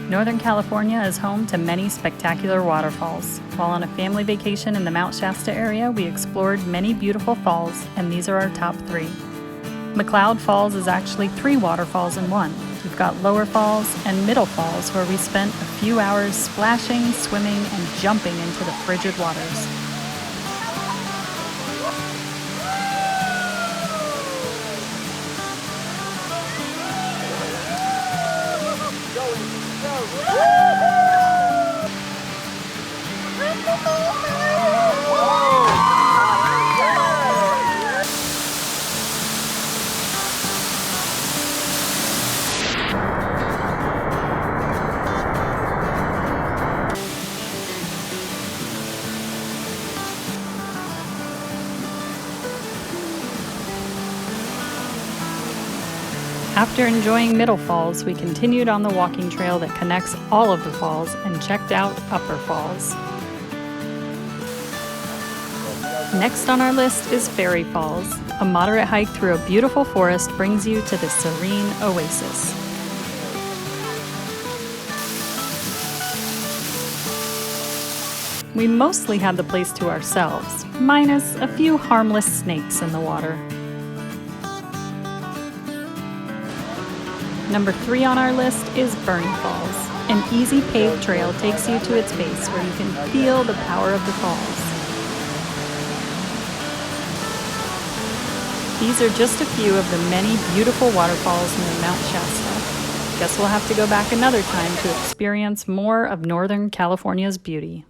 Northern California is home to many spectacular waterfalls. While on a family vacation in the Mt Shasta area, we explored many beautiful falls, and these are our top 3. McCloud Falls is actually 3 waterfalls in one. You've got Lower Falls and Middle Falls, where we spent a few hours splashing, swimming, and jumping into the frigid waters. After enjoying Middle Falls, we continued on the walking trail that connects all of the falls and checked out Upper Falls. Next on our list is Faery Falls. A moderate hike through a beautiful forest brings you to the serene oasis. We mostly had the place to ourselves, minus a few harmless snakes in the water. Number 3 on our list is Burney Falls. An easy paved trail takes you to its base where you can feel the power of the falls. These are just a few of the many beautiful waterfalls near Mt Shasta. Guess we'll have to go back another time to experience more of Northern California's beauty.